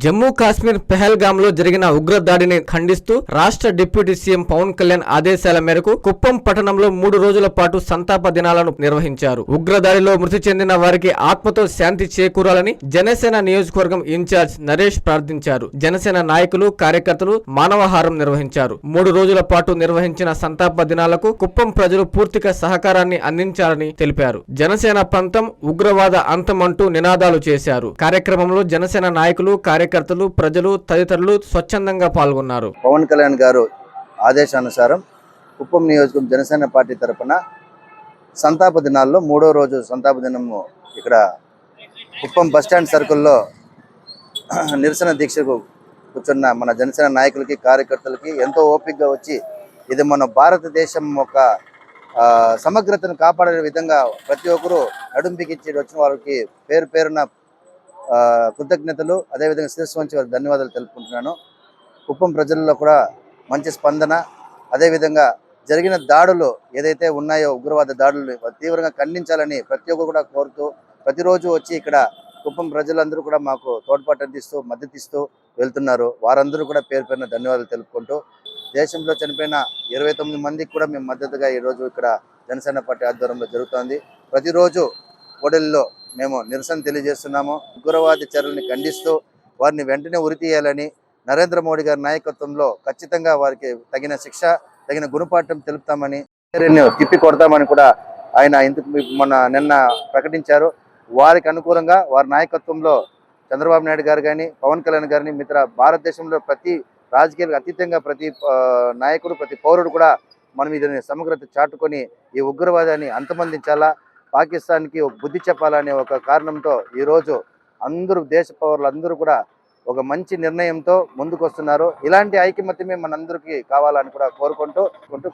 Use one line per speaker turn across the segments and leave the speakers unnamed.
జమ్మూ కాశ్మీర్ పెహల్గామ్ లో జరిగిన ఉగ్రదాడిని ఖండిస్తూ రాష్ట్ర డిప్యూటీ సీఎం పవన్ కళ్యాణ్ ఆదేశాల మేరకు కుప్పం పట్టణంలో 3 రోజుల పాటు సంతాప దినాలను నిర్వహించారు. ఉగ్రదాడిలో మృతి చెందిన వారికి ఆత్మతో శాంతి చేకూరాలని జనసేన నియోజకవర్గం ఇన్ఛార్జ్ నరేష్ ప్రార్థించారు. జనసేన నాయకులు కార్యకర్తలు మానవహారం నిర్వహించారు. 3 రోజుల పాటు నిర్వహించిన సంతాప దినాలకు కుప్పం ప్రజలు పూర్తిగా సహకారాన్ని అందించాలని తెలిపారు. జనసేన పంతం ఉగ్రవాద అంతం అంటూ నినాదాలు చేశారు. కార్యక్రమంలో జనసేన నాయకులు కార్యకర్తలు ప్రజలు తదితరులు స్వచ్ఛందంగా పాల్గొన్నారు.
పవన్ కళ్యాణ్ గారు ఆదేశానుసారం కుప్పం నియోజకవర్గం జనసేన పార్టీ తరఫున సంతాప దినాల్లో 3వ రోజు సంతాప దినము ఇక్కడ కుప్పం బస్టాండ్ సర్కిల్లో నిరసన దీక్షకు కూర్చున్న మన జనసేన నాయకులకి కార్యకర్తలకి ఎంతో ఓపికగా వచ్చి ఇది మన భారతదేశం యొక్క సమగ్రతను కాపాడే విధంగా ప్రతి ఒక్కరూ నడుంపికిచ్చి వచ్చిన వారికి పేరు పేరున కృతజ్ఞతలు, అదేవిధంగా శిరస్సు వంచి వారికి ధన్యవాదాలు తెలుపుకుంటున్నాను. కుప్పం ప్రజల్లో కూడా మంచి స్పందన, అదేవిధంగా జరిగిన దాడులు ఏదైతే ఉన్నాయో ఉగ్రవాద దాడులు తీవ్రంగా ఖండించాలని ప్రతి ఒక్కరు కూడా కోరుతూ ప్రతిరోజు వచ్చి ఇక్కడ కుప్పం ప్రజలందరూ కూడా మాకు తోడ్పాటు అందిస్తూ మద్దతిస్తూ వెళ్తున్నారు. వారందరూ కూడా పేరు పేరున ధన్యవాదాలు తెలుపుకుంటూ దేశంలో చనిపోయిన 29 మందికి కూడా మేము మద్దతుగా ఈరోజు ఇక్కడ జనసేన పార్టీ ఆధ్వర్యంలో జరుగుతోంది. ప్రతిరోజు కోడలిలో మేము నిరసన తెలియజేస్తున్నాము. ఉగ్రవాద చర్యలను ఖండిస్తూ వారిని వెంటనే ఉరితీయాలని నరేంద్ర మోడీ గారి నాయకత్వంలో ఖచ్చితంగా వారికి తగిన శిక్ష, తగిన గుణపాఠం తెలుపుతామని, తిప్పి కొడతామని కూడా ఆయన నిన్న ప్రకటించారు. వారికి అనుకూలంగా వారి నాయకత్వంలో చంద్రబాబు నాయుడు గారు కానీ పవన్ కళ్యాణ్ గారిని భారతదేశంలో ప్రతి రాజకీయాలకు అతీతంగా ప్రతి నాయకుడు ప్రతి పౌరుడు కూడా మనం ఇది సమగ్రత చాటుకొని ఈ ఉగ్రవాదాన్ని అంతమొందించాలా, పాకిస్తాన్కి బుద్ధి చెప్పాలనే ఒక కారణంతో ఈరోజు అందరూ దేశ పౌరులు అందరూ కూడా ఒక మంచి నిర్ణయంతో ముందుకు వస్తున్నారు. ఇలాంటి ఐకమత్యమే మనందరికీ కావాలని కూడా కోరుకుంటూ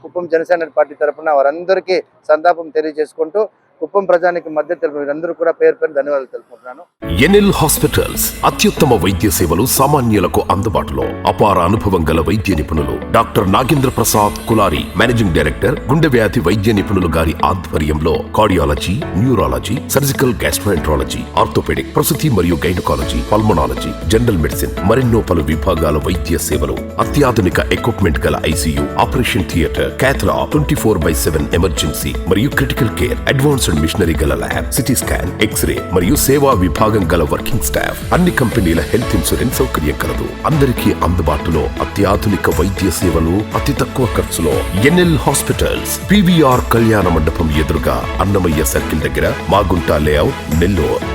కుప్పం జనసేన పార్టీ తరఫున వారందరికీ సంతాపం తెలియజేసుకుంటూ కుప్పం ప్రజానికి మద్దతు తెలుపు అందరూ కూడా పేరు పేరు ధన్యవాదాలు తెలుపుకుంటున్నాను.
ఎన్ఎల్ హాస్పిటల్స్ అత్యుత్తమ వైద్య సేవలు సామాన్యులకు అందుబాటులో. అపార అనుభవం గల వైద్య నిపుణులు doctor Nagendra Prasad Kulari, managing director, గుండె వ్యాధి వైద్య నిపుణులు గారి ఆధ్వర్యంలో cardiology, neurology, surgical gastroenterology, orthopaedic, ప్రసూతి మరియు గైనకాలజీ, పల్మనాలజీ, జనరల్ మెడిసిన్ మరెన్నో పలు విభాగాల వైద్య సేవలు, అత్యాధునిక ఎక్విప్మెంట్ గల ICU, operation theatre, cath lab, 24/7 emergency మరియు క్రిటికల్ కేర్, అడ్వాన్స్డ్ మిషనరీ గల ల్యాబ్, సిటీ స్కాన్, ఎక్స్రే మరియు సేవా విభాగం గల వర్కింగ్ స్టాఫ్, అన్ని కంపెనీల హెల్త్ ఇన్సూరెన్స్ సౌకర్యం కలదు. అందరికీ అందుబాటులో అత్యాధునిక వైద్య సేవలు అతి తక్కువ ఖర్చులో. ఎన్ఎల్ హాస్పిటల్స్, పివిఆర్ కళ్యాణ మండపం ఎదురుగా, అన్నమయ్య సర్కిల్ దగ్గర, Magunta layout, Nellore.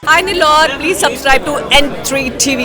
Hi Nilor, please subscribe to N3 TV.